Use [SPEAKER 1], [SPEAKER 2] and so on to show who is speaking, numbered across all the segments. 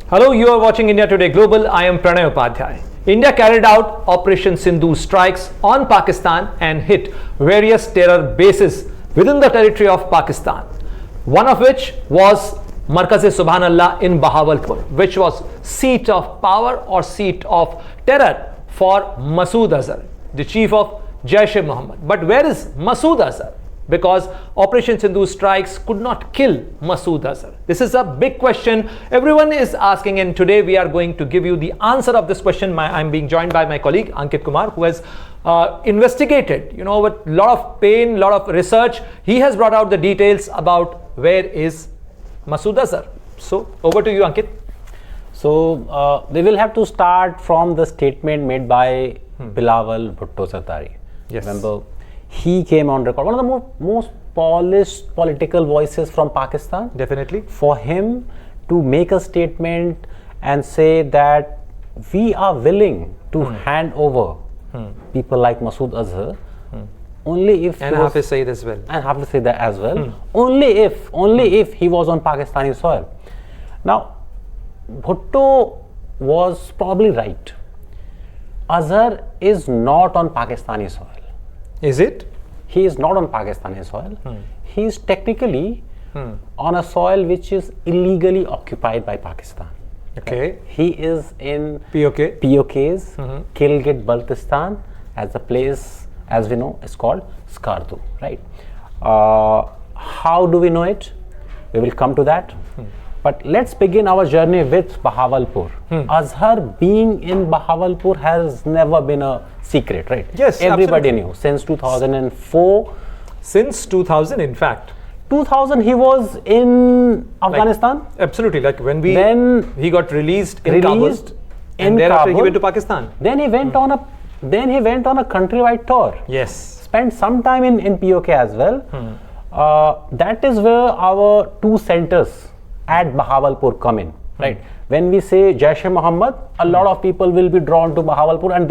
[SPEAKER 1] Hello, you are watching India Today Global. I am Pranay Upadhyay. India carried out Operation Sindhu strikes on Pakistan and hit various terror bases within the territory of Pakistan. One of which was Markaz-e-Subhanallah in Bahawalpur, which was seat of power or seat of terror for Masood Azhar, the chief of Jaish-e-Mohammed. But where is Masood Azhar? Because Operation Sindhu strikes could not kill Masood Azhar. This is a big question everyone is asking, and today we are going to give you the answer of this question. I'm being joined by my colleague Ankit Kumar, who has investigated, with a lot of pain, a lot of research. He has brought out the details about where is Masood Azhar. So over to you, Ankit.
[SPEAKER 2] So we will have to start from the statement made by Bilawal Bhutto Zardari.
[SPEAKER 1] Yes.
[SPEAKER 2] Remember, he came on record, one of the most polished political voices from Pakistan.
[SPEAKER 1] Definitely.
[SPEAKER 2] For him to make a statement and say that we are willing to hand over people like Masood Azhar only if
[SPEAKER 1] and Hafiz Saeed as well.
[SPEAKER 2] And Hafiz Saeed as well. Only if he was on Pakistani soil. Now, Bhutto was probably right. Azhar is not on Pakistani soil.
[SPEAKER 1] Is it?
[SPEAKER 2] He is not on Pakistani soil. He is technically on a soil which is illegally occupied by Pakistan.
[SPEAKER 1] Okay.
[SPEAKER 2] He is in
[SPEAKER 1] POK's
[SPEAKER 2] Gilgit-Baltistan, as a place, as we know, is called Skardu, right? How do we know it? We will come to that. But let's begin our journey with Bahawalpur. Azhar being in Bahawalpur has never been a secret, right?
[SPEAKER 1] Yes,
[SPEAKER 2] everybody
[SPEAKER 1] absolutely.
[SPEAKER 2] knew since 2004.
[SPEAKER 1] Since 2000, in fact.
[SPEAKER 2] 2000, he was in Afghanistan.
[SPEAKER 1] Absolutely, like when he got released in Kabul, and thereafter he went to Pakistan.
[SPEAKER 2] Then he went on a countrywide tour.
[SPEAKER 1] Yes.
[SPEAKER 2] Spent some time in POK as well. That is where our two centers at Bahawalpur come in, right? When we say Jaish-e-Mohammed, a lot of people will be drawn to Bahawalpur, and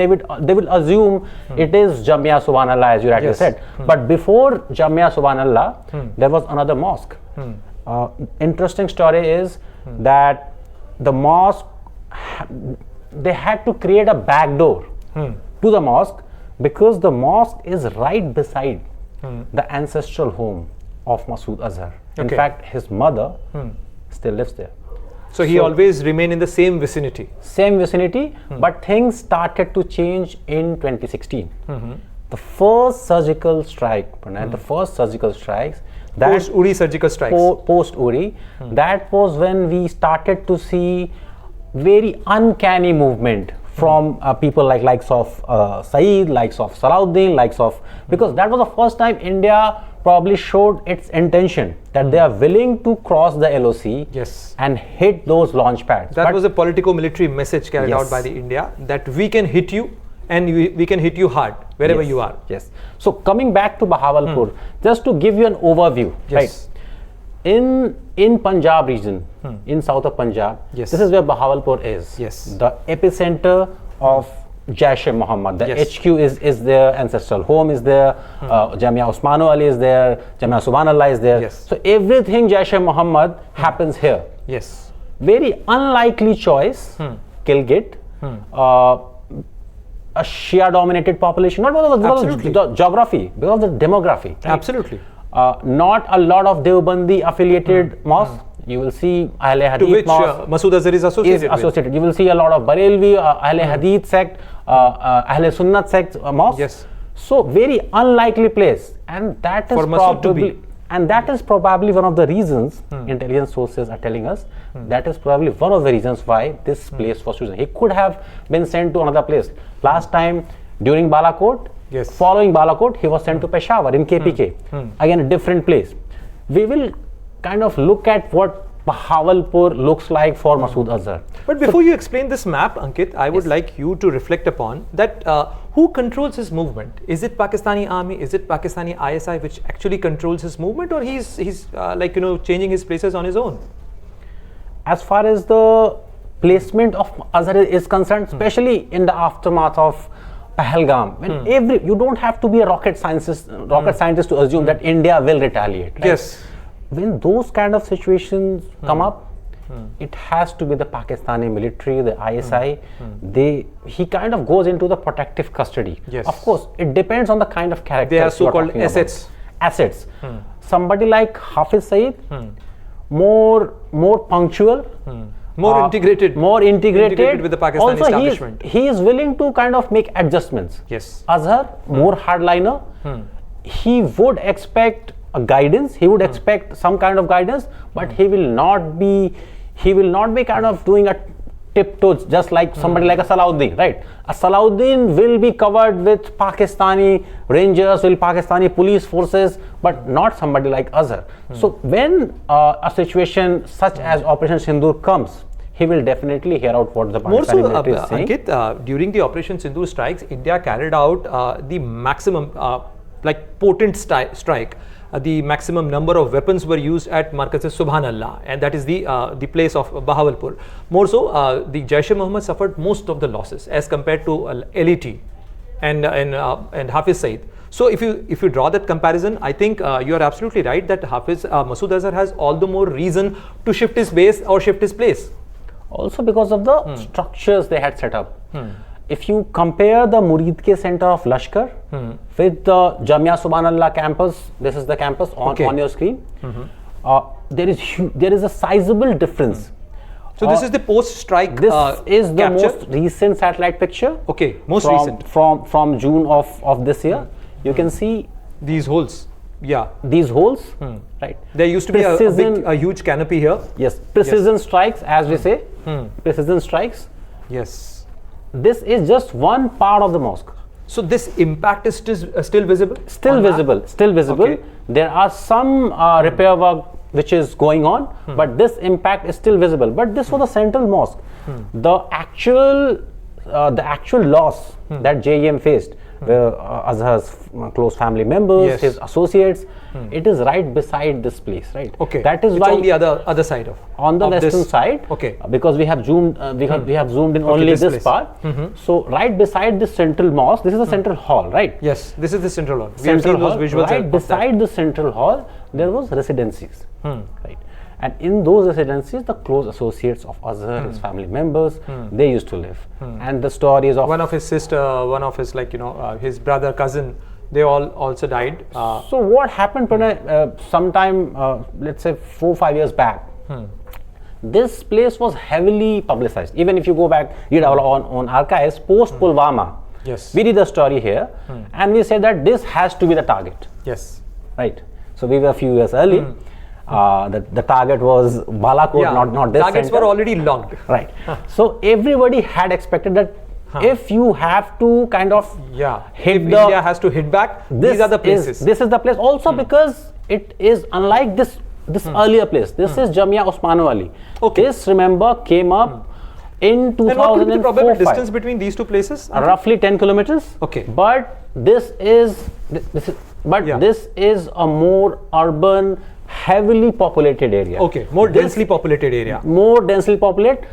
[SPEAKER 2] they will assume it is Jamia Subhanallah, as you rightly said. But before Jamia Subhanallah, there was another mosque. Interesting story is that the mosque, they had to create a back door to the mosque, because the mosque is right beside the ancestral home of Masood Azhar. In fact, his mother still lives there.
[SPEAKER 1] So he always remained in the same vicinity.
[SPEAKER 2] But things started to change in 2016. The first surgical strike, the first surgical strikes,
[SPEAKER 1] post-Uri surgical strikes.
[SPEAKER 2] Post-Uri, that was when we started to see very uncanny movement from people likes of Saeed, likes of Salahuddin, because that was the first time India probably showed its intention that they are willing to cross the LOC and hit those launch pads.
[SPEAKER 1] That was a politico-military message carried out by the India, that we can hit you, and we can hit you hard wherever you are.
[SPEAKER 2] Yes. So coming back to Bahawalpur, just to give you an overview, right? In Punjab region, in south of Punjab, this is where Bahawalpur is. The epicenter of Jaish-e-Mohammed. The HQ is there, ancestral home is there, Jamia Osmano Ali is there, Jamia Subhanallah is there. So everything Jaish-e-Mohammed happens here. Very unlikely choice, Gilgit, a Shia dominated population, not because of the geography, because of the demography. Right?
[SPEAKER 1] Absolutely.
[SPEAKER 2] Not a lot of Deobandi affiliated mosques. You will see Ahle Hadith,
[SPEAKER 1] to which Masood Azhar is associated.
[SPEAKER 2] You will see a lot of Barelvi, Ahle Hadith sect, Ahle Sunnat sect mosques. So very unlikely place, and that is probably one of the reasons intelligence sources are telling us. That is probably one of the reasons why this place was chosen. He could have been sent to another place. Last time during Balakot, following Balakot, he was sent to Peshawar in KPK. Again, a different place. We will kind of look at what Bahawalpur looks like for Masood Azhar.
[SPEAKER 1] But before you explain this map, Ankit, I would like you to reflect upon that. Who controls his movement? Is it Pakistani army? Is it Pakistani ISI which actually controls his movement, or he's changing his places on his own?
[SPEAKER 2] As far as the placement of Azhar is concerned, especially in the aftermath of Pahalgam, when you don't have to be a rocket scientist to assume that India will retaliate. Right?
[SPEAKER 1] Yes.
[SPEAKER 2] When those kind of situations come up, it has to be the Pakistani military, the ISI. He kind of goes into the protective custody.
[SPEAKER 1] Yes.
[SPEAKER 2] Of course, it depends on the kind of character.
[SPEAKER 1] They are so-called assets.
[SPEAKER 2] Assets. Somebody like Hafiz Saeed, more punctual.
[SPEAKER 1] More integrated with the Pakistani establishment.
[SPEAKER 2] He is willing to kind of make adjustments.
[SPEAKER 1] Yes.
[SPEAKER 2] Azhar, more hardliner. He would expect a guidance. He would expect some kind of guidance, but he will not be kind of doing a tiptoes just like somebody like a Salahuddin, right? A Salahuddin will be covered with Pakistani Rangers, Pakistani police forces, but not somebody like Azhar. So when a situation such as Operation Sindoor comes, he will definitely hear out what the Pakistani military is saying.
[SPEAKER 1] Ankit, during the Operation Sindoor strikes, India carried out the maximum, potent strike. The maximum number of weapons were used at Markaz Subhanallah, and that is the place of Bahawalpur. More so, the Jaish-e-Mohammed suffered most of the losses as compared to LET and Hafiz Saeed. So if you draw that comparison, I think you are absolutely right that Masood Azhar has all the more reason to shift his base or shift his place.
[SPEAKER 2] Also because of the structures they had set up. If you compare the Muridke Center of Lashkar with the Jamia Subhanallah campus, this is the campus on your screen, there is a sizable difference.
[SPEAKER 1] So this is the post-strike
[SPEAKER 2] This is the
[SPEAKER 1] capture?
[SPEAKER 2] most recent satellite picture.
[SPEAKER 1] Okay, most recent.
[SPEAKER 2] From June of this year. You can see
[SPEAKER 1] these holes. Yeah.
[SPEAKER 2] These holes, right?
[SPEAKER 1] There used to be a huge canopy here.
[SPEAKER 2] Yes, precision strikes, as we say. Precision strikes.
[SPEAKER 1] Yes.
[SPEAKER 2] This is just one part of the mosque.
[SPEAKER 1] So this impact is still visible?
[SPEAKER 2] Still visible.
[SPEAKER 1] Okay.
[SPEAKER 2] There are some repair work which is going on, but this impact is still visible. But this was a central mosque. The actual loss that JEM faced, where Azhar's close family members, his associates, it is right beside this place, right?
[SPEAKER 1] Okay.
[SPEAKER 2] That is
[SPEAKER 1] it's
[SPEAKER 2] why
[SPEAKER 1] on the other side
[SPEAKER 2] on the western side.
[SPEAKER 1] Okay.
[SPEAKER 2] Because we have zoomed, we have zoomed in only this part. So right beside this central mosque, this is the central hall, right?
[SPEAKER 1] Yes, this is the central hall.
[SPEAKER 2] We have seen those
[SPEAKER 1] visuals.
[SPEAKER 2] Right beside the central hall, there was residencies, right? And in those residencies, the close associates of Azhar, his family members, they used to live. And the stories of
[SPEAKER 1] one of his sister, one of his his brother, cousin, they all also died.
[SPEAKER 2] So what happened, Pranay, sometime, let's say 4-5 years back, this place was heavily publicized. Even if you go back, read our on archives, post Pulwama, we did the story here, and we said that this has to be the target.
[SPEAKER 1] Yes.
[SPEAKER 2] Right. So we were a few years early. The target was Balakot, not this
[SPEAKER 1] targets
[SPEAKER 2] center.
[SPEAKER 1] were already logged.
[SPEAKER 2] Right. So everybody had expected that if you have to kind of hit
[SPEAKER 1] India has to hit back, these are the places.
[SPEAKER 2] This is the place also because it is unlike this earlier place. This is Jamia Osmano Ali. This, remember, came up in 2004.
[SPEAKER 1] And what could be the probable distance between these two places?
[SPEAKER 2] Roughly 10 kilometers.
[SPEAKER 1] Okay.
[SPEAKER 2] But this is a more urban, heavily populated area.
[SPEAKER 1] Okay, more densely populated area.
[SPEAKER 2] More densely populated.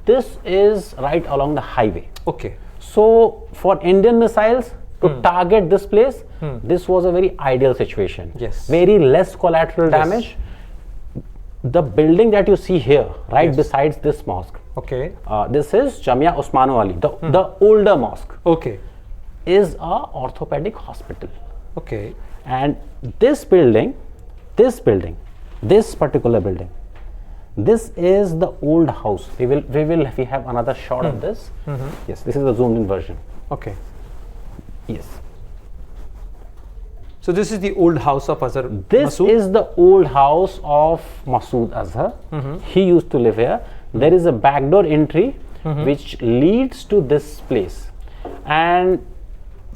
[SPEAKER 2] This is right along the highway.
[SPEAKER 1] Okay.
[SPEAKER 2] So for Indian missiles to target this place, this was a very ideal situation.
[SPEAKER 1] Yes.
[SPEAKER 2] Very less collateral damage. The building that you see here, right besides this mosque.
[SPEAKER 1] Okay.
[SPEAKER 2] This is Jamia Osmano Ali, the older mosque.
[SPEAKER 1] Okay.
[SPEAKER 2] Is a orthopedic hospital.
[SPEAKER 1] Okay.
[SPEAKER 2] And this building, this particular building, this is the old house. We have another shot of this. Yes, this is the zoomed in version.
[SPEAKER 1] Okay.
[SPEAKER 2] Yes.
[SPEAKER 1] So this is the old house of Azhar.
[SPEAKER 2] This is the old house of Masood Azhar. He used to live here. There is a backdoor entry which leads to this place, and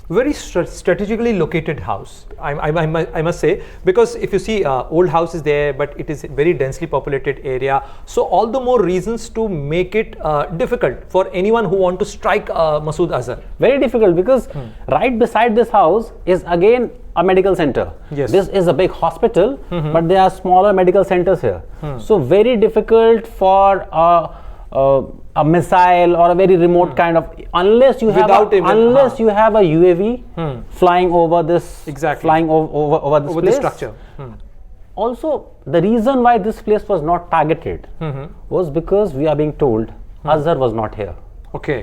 [SPEAKER 1] very strategically located house, I must say, because if you see old house is there, but it is a very densely populated area, so all the more reasons to make it difficult for anyone who want to strike Masood Azhar.
[SPEAKER 2] Very difficult because right beside this house is again a medical center.
[SPEAKER 1] Yes.
[SPEAKER 2] This is a big hospital, but there are smaller medical centers here. So very difficult for a missile or a very remote kind of, unless you have you have a UAV flying over this
[SPEAKER 1] exactly
[SPEAKER 2] flying over this place.
[SPEAKER 1] This structure.
[SPEAKER 2] also the reason why this place was not targeted was because we are being told Azhar was not here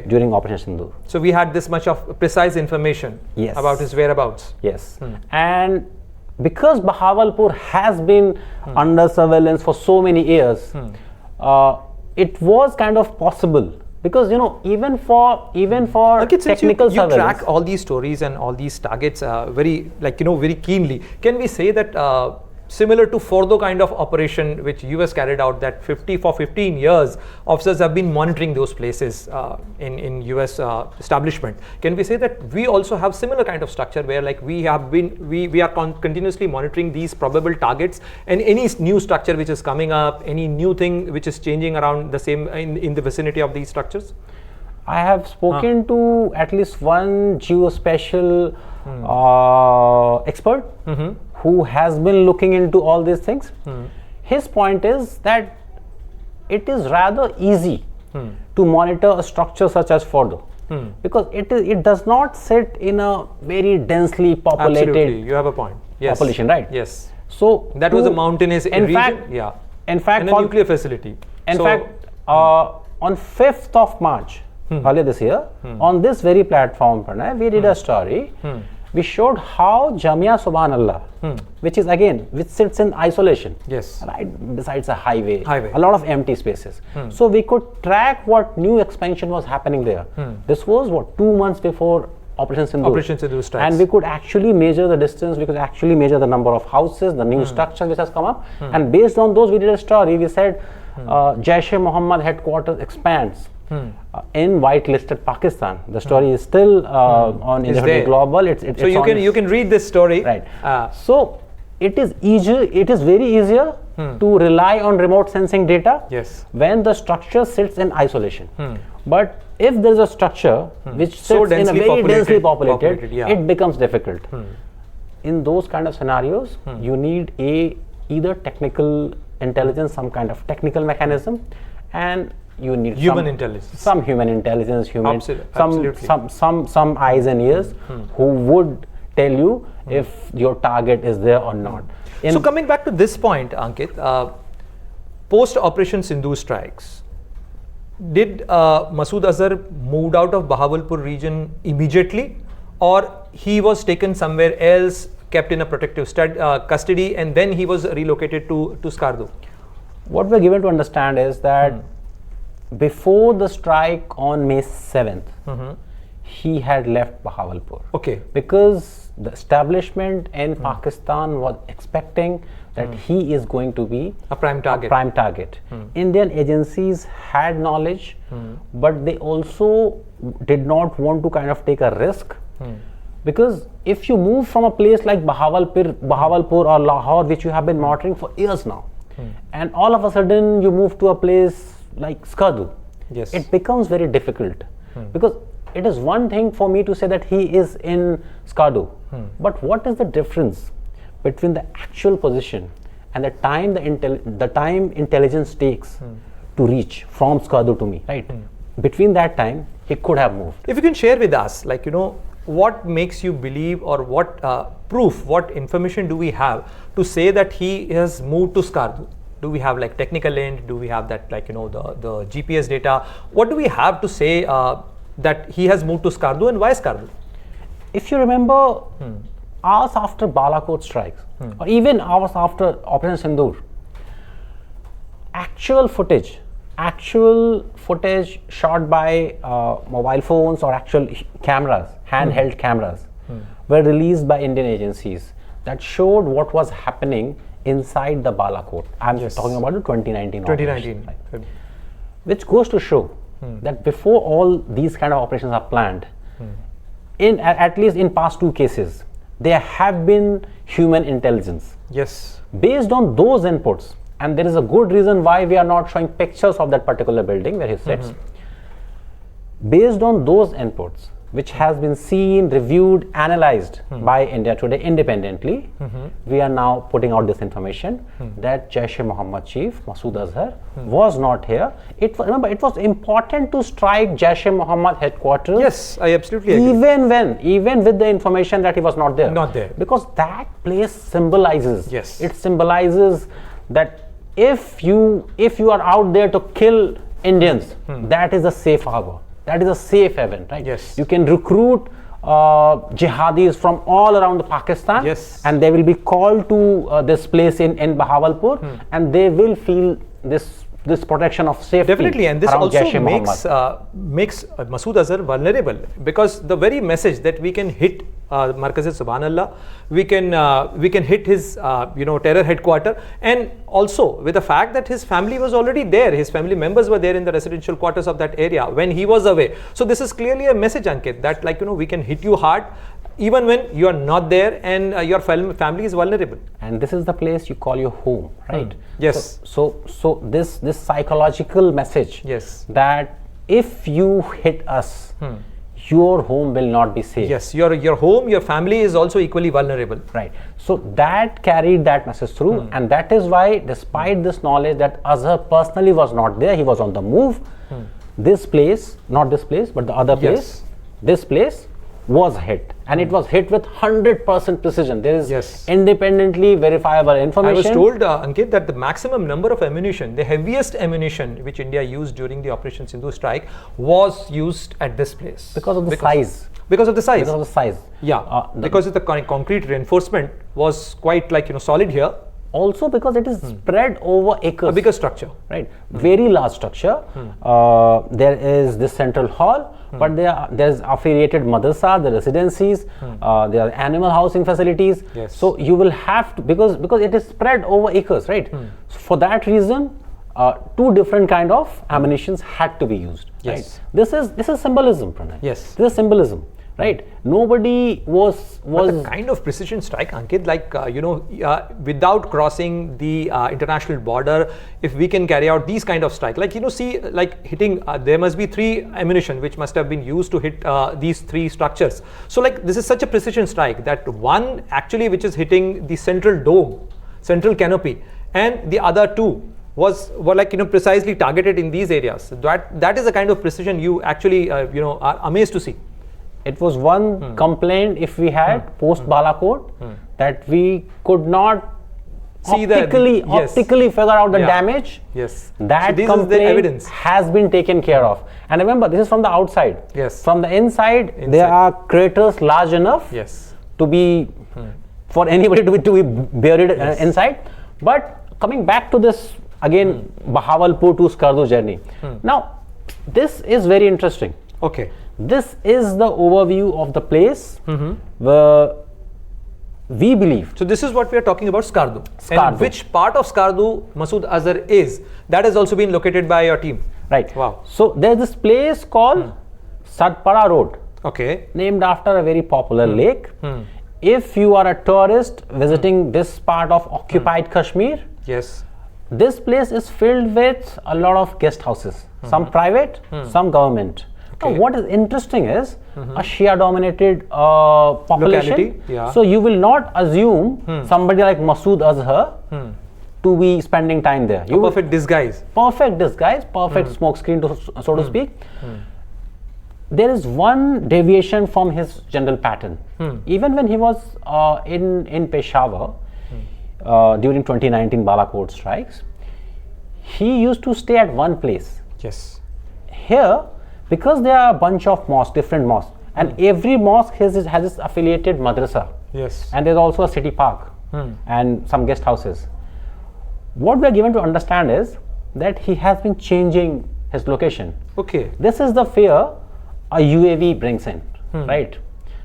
[SPEAKER 2] during Operation Sindoor.
[SPEAKER 1] So we had this much of precise information about his whereabouts.
[SPEAKER 2] Yes. And because Bahawalpur has been under surveillance for so many years, it was kind of possible. Because even for technical
[SPEAKER 1] you
[SPEAKER 2] surveillance,
[SPEAKER 1] track all these stories and all these targets very keenly. Can we say that similar to Fordo kind of operation which US carried out, that for 15 years officers have been monitoring those places in US establishment? Can we say that we also have similar kind of structure where like we are continuously monitoring these probable targets, and any new structure which is coming up, any new thing which is changing around the same in the vicinity of these structures?
[SPEAKER 2] I have spoken to at least one geospatial expert who has been looking into all these things. His point is that it is rather easy to monitor a structure such as Fordo because it does not sit in a very densely populated
[SPEAKER 1] Absolutely. You have a point. Yes.
[SPEAKER 2] population, right?
[SPEAKER 1] Yes.
[SPEAKER 2] So
[SPEAKER 1] that was a mountainous region.
[SPEAKER 2] In fact,
[SPEAKER 1] and a nuclear facility.
[SPEAKER 2] In fact, on 5th of March earlier this year, on this very platform, Pranay, we did a story. We showed how Jamia Subhanallah, which sits in isolation, right besides a highway, a lot of empty spaces. So we could track what new expansion was happening there. This was 2 months before Operation Sindoor
[SPEAKER 1] strikes.
[SPEAKER 2] And we could actually measure the distance, we could actually measure the number of houses, the new structure which has come up. And based on those, we did a story. We said Jaish-e-Mohammed headquarters expands in whitelisted Pakistan. The story is still on Internet Global.
[SPEAKER 1] So you can read this story.
[SPEAKER 2] Right. So it is very easier to rely on remote sensing data when the structure sits in isolation. But if there is a structure which sits in a very densely populated, it becomes difficult. In those kind of scenarios, you need either technical intelligence, some kind of technical mechanism, and you need
[SPEAKER 1] human intelligence,
[SPEAKER 2] some eyes and ears who would tell you if your target is there or not.
[SPEAKER 1] So coming back to this point, Ankit, post Operation Sindoor strikes, did Masood Azhar moved out of Bahawalpur region immediately, or he was taken somewhere else, kept in a protective custody, and then he was relocated to Skardu?
[SPEAKER 2] What we're given to understand is that before the strike on May 7th, he had left Bahawalpur. Because the establishment in Pakistan was expecting that he is going to be
[SPEAKER 1] a prime target.
[SPEAKER 2] Indian agencies had knowledge, but they also did not want to kind of take a risk. Because if you move from a place like Bahawalpur or Lahore, which you have been monitoring for years now, and all of a sudden you move to a place like Skardu, it becomes very difficult. Because it is one thing for me to say that he is in Skardu, but what is the difference between the actual position and the time intelligence takes to reach from Skardu to me, right? Between that time, he could have moved.
[SPEAKER 1] If you can share with us, like, what makes you believe, or what proof, what information do we have to say that he has moved to Skardu? Do we have like technical end? Do we have that, like, the GPS data? What do we have to say that he has moved to Skardu, and why Skardu?
[SPEAKER 2] If you remember, hours after Balakot strikes, or even hours after Operation Sindoor, actual footage shot by mobile phones or actual cameras, handheld cameras, were released by Indian agencies that showed what was happening inside the Balakot. I'm talking about the 2019. Right? Which goes to show that before all these kind of operations are planned, at least in past 2 cases, there have been human intelligence. Based on those inputs, and there is a good reason why we are not showing pictures of that particular building where he sits. Based on those inputs, which has been seen, reviewed, analyzed by India Today independently, we are now putting out this information that Jaish-e-Mohammed chief Masood Azhar was not here. Remember, it was important to strike Jaish-e-Mohammed headquarters.
[SPEAKER 1] Yes, I absolutely agree.
[SPEAKER 2] Even with the information that he was not there.
[SPEAKER 1] Not there.
[SPEAKER 2] Because that place symbolizes.
[SPEAKER 1] Yes.
[SPEAKER 2] It symbolizes that if you are out there to kill Indians, that is a safe harbor. That is a safe haven, right?
[SPEAKER 1] Yes.
[SPEAKER 2] You can recruit jihadis from all around Pakistan,
[SPEAKER 1] yes,
[SPEAKER 2] and they will be called to this place in Bahawalpur, and they will feel this protection of safety.
[SPEAKER 1] Definitely, and this also makes Masood Azhar vulnerable, because the very message that we can hit Markaz Subhanallah, we can hit his terror headquarter, and also with the fact that his family was already there, his family members were there in the residential quarters of that area when he was away. So this is clearly a message, Ankit, that we can hit you hard even when you are not there and your family is vulnerable.
[SPEAKER 2] And this is the place you call your home, right?
[SPEAKER 1] Yes.
[SPEAKER 2] So this psychological message,
[SPEAKER 1] yes,
[SPEAKER 2] that if you hit us, your home will not be safe.
[SPEAKER 1] Yes, your home, your family is also equally vulnerable.
[SPEAKER 2] Right. So that carried that message through, and that is why, despite this knowledge that Azhar personally was not there, he was on the move. This place, not this place, but the other place, this place was hit, and it was hit with 100% precision. There is independently verifiable information.
[SPEAKER 1] I was told, Ankit, that the maximum number of ammunition, the heaviest ammunition which India used during the Operation Sindhu strike, was used at this place.
[SPEAKER 2] Because of the size.
[SPEAKER 1] Because of the size.
[SPEAKER 2] Because of the size.
[SPEAKER 1] Yeah. Because of the concrete reinforcement was quite solid here.
[SPEAKER 2] Also because it is spread over acres.
[SPEAKER 1] A bigger structure.
[SPEAKER 2] Right. Very large structure. There is this central hall, but there is affiliated madrasa, the residencies, there are animal housing facilities.
[SPEAKER 1] Yes.
[SPEAKER 2] So you will have to, because it is spread over acres, right? So for that reason, two different kind of ammunitions had to be used.
[SPEAKER 1] Yes.
[SPEAKER 2] Right? This is symbolism, Pranay.
[SPEAKER 1] Yes.
[SPEAKER 2] This is symbolism. Right, nobody was
[SPEAKER 1] the kind of precision strike, Ankit, without crossing the international border, if we can carry out these kind of strike, hitting, there must be 3 ammunition which must have been used to hit these 3 structures. So this is such a precision strike that one actually which is hitting the central dome, central canopy, and the other 2 were precisely targeted in these areas. That is the kind of precision you actually are amazed to see.
[SPEAKER 2] It was one complaint if we had post Balakot that we could not optically figure out the damage.
[SPEAKER 1] Yes.
[SPEAKER 2] That
[SPEAKER 1] so
[SPEAKER 2] complaint
[SPEAKER 1] is the evidence.
[SPEAKER 2] has been taken care of. And remember, this is from the outside.
[SPEAKER 1] Yes.
[SPEAKER 2] From the inside. There are craters large enough to be for anybody to be buried inside. But coming back to this again, Bahawalpur to Skardu journey. Now, this is very interesting.
[SPEAKER 1] Okay.
[SPEAKER 2] This is the overview of the place where we believe.
[SPEAKER 1] So this is what we are talking about, Skardu.
[SPEAKER 2] Skardu.
[SPEAKER 1] And which part of Skardu Masood Azhar is, that has also been located by your team.
[SPEAKER 2] Right.
[SPEAKER 1] Wow.
[SPEAKER 2] So there's this place called Sadpara Road.
[SPEAKER 1] Okay.
[SPEAKER 2] Named after a very popular lake. If you are a tourist visiting this part of occupied Kashmir,
[SPEAKER 1] yes,
[SPEAKER 2] this place is filled with a lot of guest houses. Some private, some government.
[SPEAKER 1] Okay.
[SPEAKER 2] Now, what is interesting is a Shia-dominated population.
[SPEAKER 1] Locality,
[SPEAKER 2] So you will not assume somebody like Masood Azhar to be spending time there.
[SPEAKER 1] Perfect disguise.
[SPEAKER 2] Perfect disguise, perfect smokescreen, so to speak. There is one deviation from his general pattern. Even when he was in Peshawar during 2019 Balakot strikes, he used to stay at one place.
[SPEAKER 1] Yes.
[SPEAKER 2] Here, because there are a bunch of mosques, different mosques, and every mosque has its affiliated madrasa.
[SPEAKER 1] Yes.
[SPEAKER 2] And there's also a city park and some guest houses. What we are given to understand is that he has been changing his location.
[SPEAKER 1] Okay.
[SPEAKER 2] This is the fear a UAV brings in, right?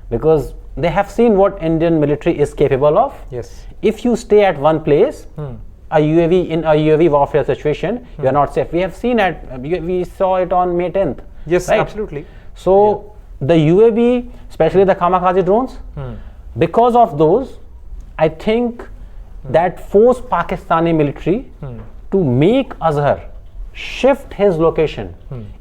[SPEAKER 2] Because they have seen what Indian military is capable of.
[SPEAKER 1] Yes.
[SPEAKER 2] If you stay at one place, a UAV warfare situation, you are not safe. We have seen we saw it on May 10th.
[SPEAKER 1] Yes,
[SPEAKER 2] right?
[SPEAKER 1] absolutely.
[SPEAKER 2] So the UAV, especially the kamikaze drones, because of those, I think that forced Pakistani military to make Azhar shift his location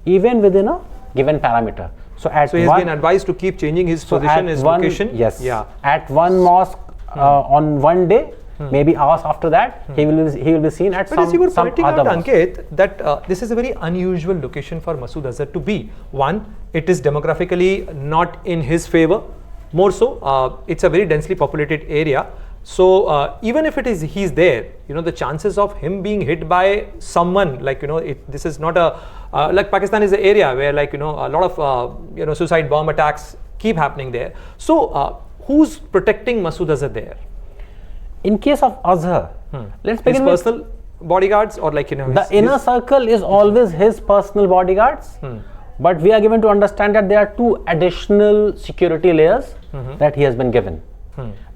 [SPEAKER 2] even within a given parameter. So at
[SPEAKER 1] So he has been advised to keep changing his position, his location.
[SPEAKER 2] Yes.
[SPEAKER 1] Yeah.
[SPEAKER 2] At one mosque on one day, maybe hours after that, he will be seen at
[SPEAKER 1] But as you were pointing
[SPEAKER 2] other
[SPEAKER 1] out,
[SPEAKER 2] mosque.
[SPEAKER 1] Ankit, that this is a very unusual location for Masood Azhar to be. One, it is demographically not in his favor. More so, it's a very densely populated area. So even if he's there, the chances of him being hit by someone, like, this is not a, like Pakistan is an area where, like, a lot of, suicide bomb attacks keep happening there. So who's protecting Masood Azhar there?
[SPEAKER 2] In case of Azhar, let's begin
[SPEAKER 1] His
[SPEAKER 2] with
[SPEAKER 1] personal bodyguards, or like,
[SPEAKER 2] the inner circle is always his personal bodyguards. But we are given to understand that there are two additional security layers that he has been given.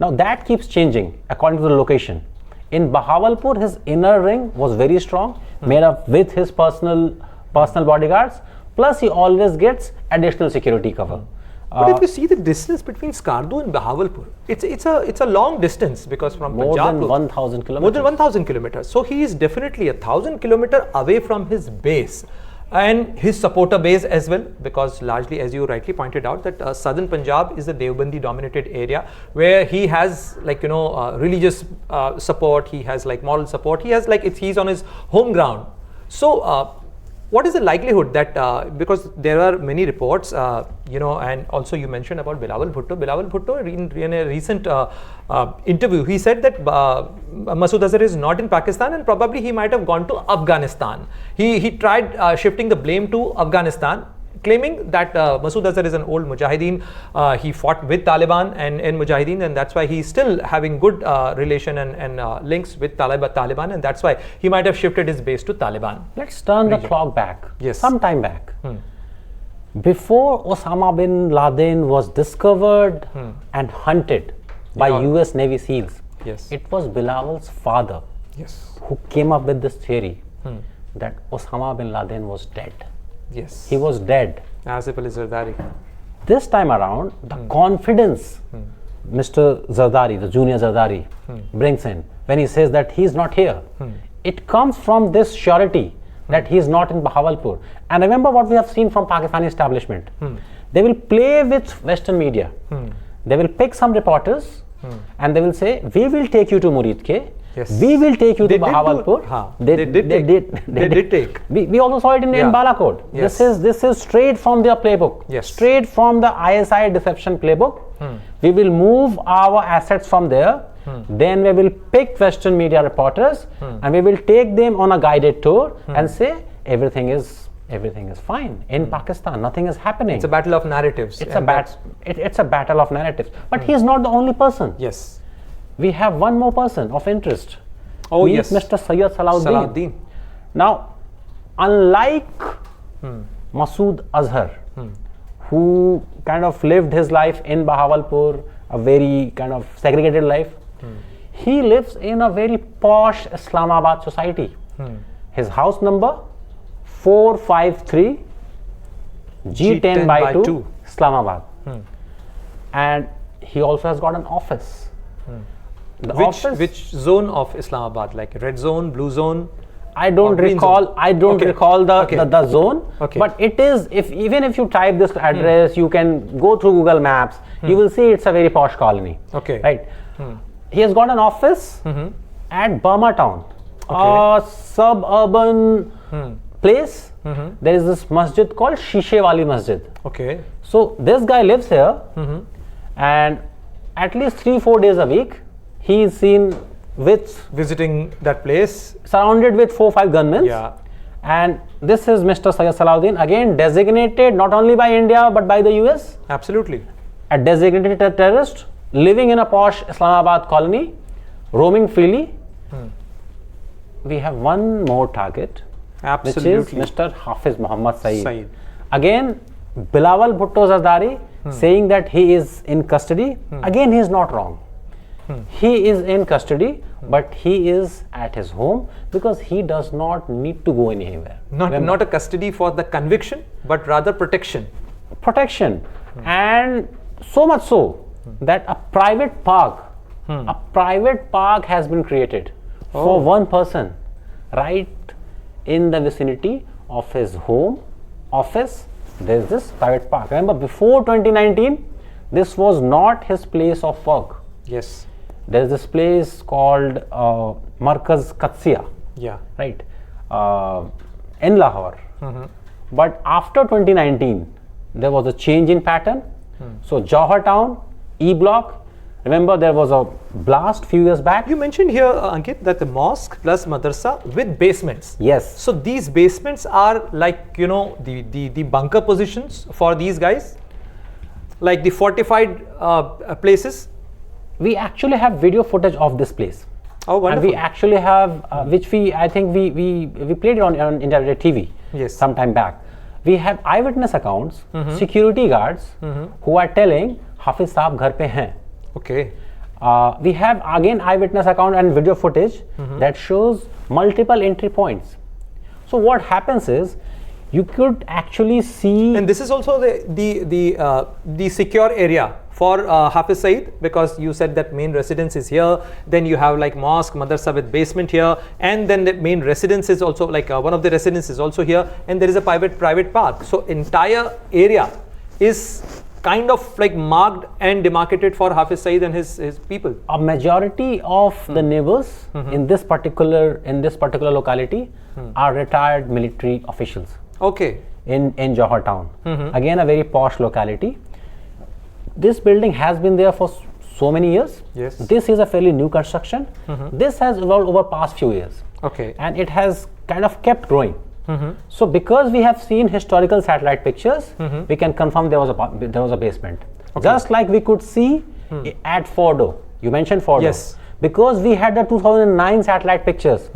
[SPEAKER 2] Now that keeps changing according to the location. In Bahawalpur, his inner ring was very strong, made up with his personal bodyguards. Plus, he always gets additional security cover.
[SPEAKER 1] But if you see the distance between Skardu and Bahawalpur, it's a long distance, because from
[SPEAKER 2] more
[SPEAKER 1] Punjab
[SPEAKER 2] than 1,000 kilometers.
[SPEAKER 1] more than 1,000 kilometers. So he is definitely 1,000 kilometers away from his base and his supporter base as well, because largely, as you rightly pointed out, that southern Punjab is a Deobandi dominated area where he has, like, religious support, he has like moral support, he has like he's on his home ground. So what is the likelihood that, because there are many reports, and also you mentioned about Bilawal Bhutto in a recent interview, he said that Masood Azhar is not in Pakistan and probably he might have gone to Afghanistan. He tried shifting the blame to Afghanistan, claiming that Masood Azhar is an old Mujahideen. He fought with Taliban and Mujahideen, and that's why he's still having good relation and links with Taliban, and that's why he might have shifted his base to Taliban.
[SPEAKER 2] Let's turn the clock back.
[SPEAKER 1] Yes.
[SPEAKER 2] Some time back. Before Osama bin Laden was discovered and hunted by US Navy SEALs,
[SPEAKER 1] Yes.
[SPEAKER 2] it was Bilawal's father
[SPEAKER 1] Yes.
[SPEAKER 2] who came up with this theory that Osama bin Laden was dead.
[SPEAKER 1] Yes.
[SPEAKER 2] He was dead.
[SPEAKER 1] Asif Ali Zardari.
[SPEAKER 2] This time around, the confidence Mr. Zardari, the junior Zardari, brings in when he says that he's not here, it comes from this surety that he's not in Bahawalpur. And remember what we have seen from Pakistani establishment. They will play with Western media. They will pick some reporters and they will say, we will take you to Muridke.
[SPEAKER 1] Yes.
[SPEAKER 2] We will take you
[SPEAKER 1] They
[SPEAKER 2] to
[SPEAKER 1] did
[SPEAKER 2] Bahawalpur.
[SPEAKER 1] They did take.
[SPEAKER 2] We also saw it in Balakot.
[SPEAKER 1] Yes.
[SPEAKER 2] This is straight from their playbook.
[SPEAKER 1] Yes.
[SPEAKER 2] Straight from the ISI deception playbook. We will move our assets from there. Then we will pick Western media reporters and we will take them on a guided tour and say everything is fine in Pakistan. Nothing is happening.
[SPEAKER 1] It's a battle of narratives.
[SPEAKER 2] It's a battle of narratives. But he is not the only person.
[SPEAKER 1] Yes.
[SPEAKER 2] We have one more person of interest.
[SPEAKER 1] Oh,
[SPEAKER 2] Meet
[SPEAKER 1] yes.
[SPEAKER 2] Mr. Syed Salahuddin.
[SPEAKER 1] Salahuddin.
[SPEAKER 2] Now, unlike Masood Azhar, who kind of lived his life in Bahawalpur, a very kind of segregated life, he lives in a very posh Islamabad society. His house number 453 G10 by 2 Islamabad. And he also has got an office.
[SPEAKER 1] Which zone of Islamabad? Like red zone, blue zone?
[SPEAKER 2] I don't recall. I don't recall the zone.
[SPEAKER 1] Okay.
[SPEAKER 2] But it is, even if you type this address, you can go through Google Maps. You will see it's a very posh colony.
[SPEAKER 1] Okay.
[SPEAKER 2] Right. He has got an office at Burma Town, a suburban place. There is this masjid called Shishe Wali Masjid.
[SPEAKER 1] Okay.
[SPEAKER 2] So this guy lives here, and at least 3-4 days a week, he is seen
[SPEAKER 1] visiting that place,
[SPEAKER 2] surrounded with 4-5 gunmen.
[SPEAKER 1] Yeah.
[SPEAKER 2] And this is Mr. Syed Salahuddin, again designated not only by India but by the US.
[SPEAKER 1] Absolutely.
[SPEAKER 2] A designated terrorist living in a posh Islamabad colony, roaming freely. We have one more target,
[SPEAKER 1] Absolutely.
[SPEAKER 2] which is Mr. Hafiz Muhammad Saeed.
[SPEAKER 1] Saeed.
[SPEAKER 2] Again, Bilawal Bhutto Zardari saying that he is in custody. Again, he is not wrong. He is in custody, but he is at his home because he does not need to go anywhere.
[SPEAKER 1] Not a custody for the conviction, but rather protection.
[SPEAKER 2] Protection. And so much so that a private park has been created for one person right in the vicinity of his home office, there's this private park. Remember, before 2019, this was not his place of work.
[SPEAKER 1] Yes.
[SPEAKER 2] There's this place called Markaz Qadsiya,
[SPEAKER 1] Yeah.
[SPEAKER 2] right, in Lahore. But after 2019, there was a change in pattern. So Jawhar Town, E Block. Remember, there was a blast few years back.
[SPEAKER 1] You mentioned here, Ankit, that the mosque plus madrasa with basements.
[SPEAKER 2] Yes.
[SPEAKER 1] So these basements are like, you know, the bunker positions for these guys, like the fortified places.
[SPEAKER 2] We actually have video footage of this place.
[SPEAKER 1] Oh, wonderful.
[SPEAKER 2] And we actually have, which I think we played it on India Today TV.
[SPEAKER 1] Yes.
[SPEAKER 2] Some time back. We have eyewitness accounts, security guards who are telling Hafiz Saab ghar pe hain.
[SPEAKER 1] Okay.
[SPEAKER 2] We have again eyewitness account and video footage that shows multiple entry points. So what happens is, you could actually see.
[SPEAKER 1] And this is also the secure area for Hafiz Saeed, because you said that main residence is here, then you have like mosque, madrasa with basement here, and then the main residence is also like one of the residences is also here, and there is a private park. So entire area is kind of like marked and demarcated for Hafiz Saeed and his people.
[SPEAKER 2] A majority of the neighbors in this particular locality are retired military officials.
[SPEAKER 1] Okay.
[SPEAKER 2] In Jawhar Town. Again, a very posh locality. This building has been there for so many years.
[SPEAKER 1] Yes.
[SPEAKER 2] This is a fairly new construction. This has evolved over past few years.
[SPEAKER 1] Okay.
[SPEAKER 2] And it has kind of kept growing. So because we have seen historical satellite pictures, we can confirm there was a basement. Okay. Just like we could see at Fordo. You mentioned Fordo.
[SPEAKER 1] Yes.
[SPEAKER 2] Because we had the 2009 satellite pictures,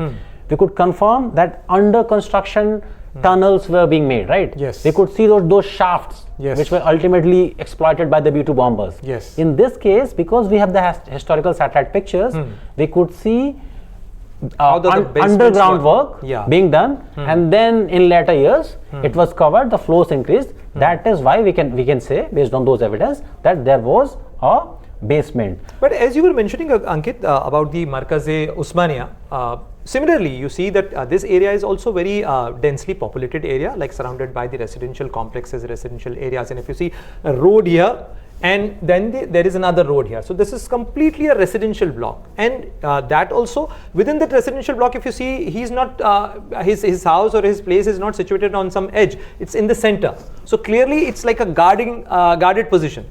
[SPEAKER 2] we could confirm that under construction tunnels were being made, right?
[SPEAKER 1] Yes.
[SPEAKER 2] We could see those shafts,
[SPEAKER 1] yes,
[SPEAKER 2] which were ultimately exploited by the B-2 bombers.
[SPEAKER 1] Yes.
[SPEAKER 2] In this case, because we have the historical satellite pictures, we could see underground work being done, and then in later years it was covered, the floors increased. That is why we can say, based on those evidence, that there was a basement.
[SPEAKER 1] But as you were mentioning, Ankit, about the Markaz-e-Usmania, similarly you see that this area is also very densely populated area, like surrounded by the residential complexes, residential areas, and if you see a road here, and then there is another road here. So this is completely a residential block, and that also within that residential block, if you see, he's not his house or his place is not situated on some edge, it's in the center. So clearly it's like a guarded position.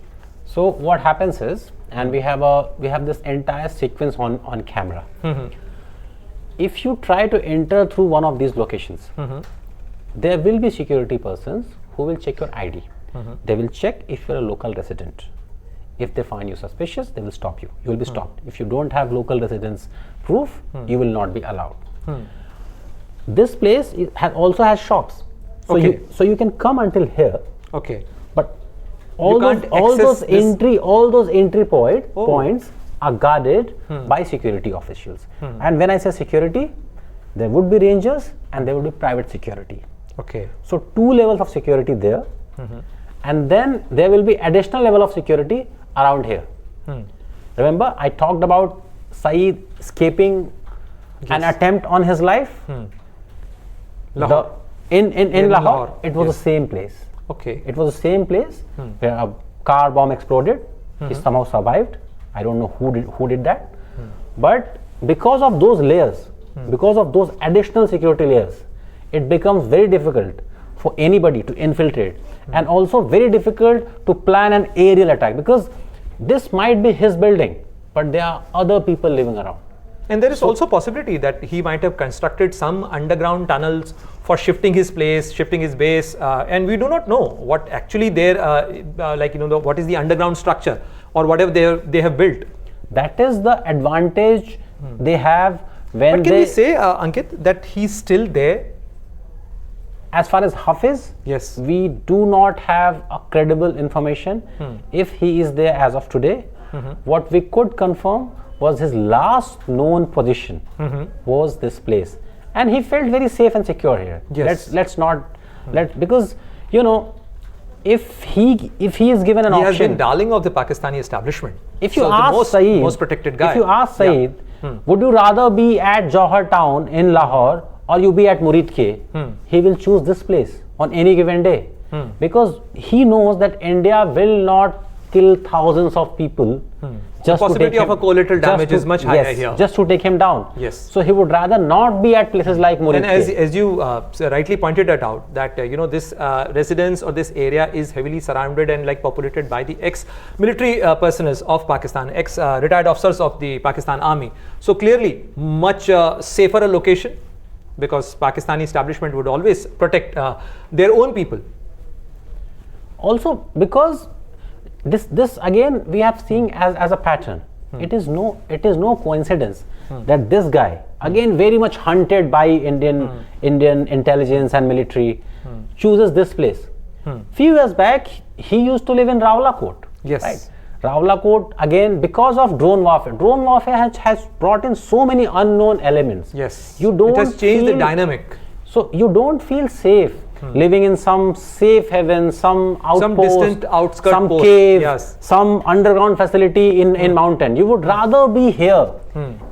[SPEAKER 2] So what happens is, and we have this entire sequence on camera. If you try to enter through one of these locations, there will be security persons who will check your ID. They will check if you're a local resident. If they find you suspicious, they will stop you. You will be stopped. If you don't have local residence proof, you will not be allowed. This place also has shops. So, you can come until here.
[SPEAKER 1] Okay.
[SPEAKER 2] But all those entry points are guarded by security officials. And when I say security, there would be rangers and there would be private security.
[SPEAKER 1] Okay.
[SPEAKER 2] So 2 levels of security there. And then there will be additional level of security around here. Remember, I talked about Saeed escaping an attempt on his life.
[SPEAKER 1] Lahore.
[SPEAKER 2] In Lahore, it was the same place.
[SPEAKER 1] Okay.
[SPEAKER 2] It was the same place where a car bomb exploded. He somehow survived. I don't know who did that. But because of those layers, because of those additional security layers, it becomes very difficult for anybody to infiltrate, and also very difficult to plan an aerial attack, because this might be his building, but there are other people living around.
[SPEAKER 1] And there is also possibility that he might have constructed some underground tunnels for shifting his place, shifting his base, and we do not know what actually there, what is the underground structure or whatever they have built.
[SPEAKER 2] That is the advantage they have when
[SPEAKER 1] But can we say, Ankit, that he's still there?
[SPEAKER 2] As far as Hafiz,
[SPEAKER 1] yes,
[SPEAKER 2] we do not have a credible information if he is there as of today. What we could confirm was his last known position was this place, and he felt very safe and secure here.
[SPEAKER 1] Yes.
[SPEAKER 2] Because if he is given an option,
[SPEAKER 1] he has been darling of the Pakistani establishment.
[SPEAKER 2] If you ask Saeed,
[SPEAKER 1] most protected guy.
[SPEAKER 2] If you ask Saeed, would you rather be at Jawhar Town in Lahore or you be at Murid Ke? He will choose this place. on any given day, because he knows that India will not kill thousands of people.
[SPEAKER 1] The possibility of a collateral damage is much higher here.
[SPEAKER 2] Just to take him down.
[SPEAKER 1] Yes.
[SPEAKER 2] So he would rather not be at places like Murid.
[SPEAKER 1] And as you rightly pointed it out, that this residence or this area is heavily surrounded and like populated by the ex-military personnel of Pakistan, ex-retired officers of the Pakistan Army. So clearly, much safer a location, because Pakistani establishment would always protect their own people.
[SPEAKER 2] Also, because this again we have seen as a pattern. It is no coincidence that this guy, again very much hunted by Indian intelligence and military, chooses this place. Few years back he used to live in Rawalakot.
[SPEAKER 1] Yes.
[SPEAKER 2] Right? Rawalakot, again, because of drone warfare. Drone warfare has brought in so many unknown elements.
[SPEAKER 1] Yes.
[SPEAKER 2] It
[SPEAKER 1] has changed the dynamic.
[SPEAKER 2] So you don't feel safe living in some safe haven, some outpost,
[SPEAKER 1] some distant outskirt
[SPEAKER 2] some
[SPEAKER 1] post.
[SPEAKER 2] cave,
[SPEAKER 1] Yes.
[SPEAKER 2] some underground facility in mountain. You would rather be here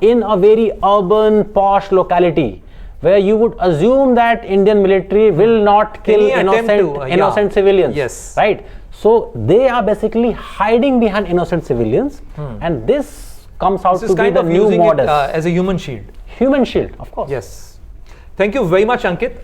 [SPEAKER 2] in a very urban, posh locality, where you would assume that Indian military will not kill innocent civilians.
[SPEAKER 1] Yes.
[SPEAKER 2] Right? So they are basically hiding behind innocent civilians, and this comes out to be the new modus.
[SPEAKER 1] As a human shield.
[SPEAKER 2] Human shield, of course.
[SPEAKER 1] Yes. Thank you very much, Ankit.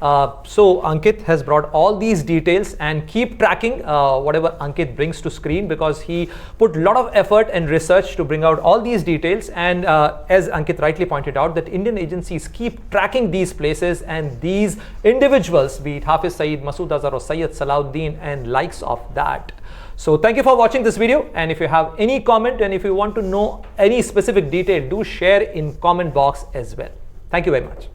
[SPEAKER 1] So Ankit has brought all these details, and keep tracking whatever Ankit brings to screen, because he put a lot of effort and research to bring out all these details. And as Ankit rightly pointed out, that Indian agencies keep tracking these places and these individuals, be it Hafiz, Saeed, Masood Azhar or Syed, Salahuddin and likes of that. So thank you for watching this video, and if you have any comment and if you want to know any specific detail, do share in comment box as well. Thank you very much.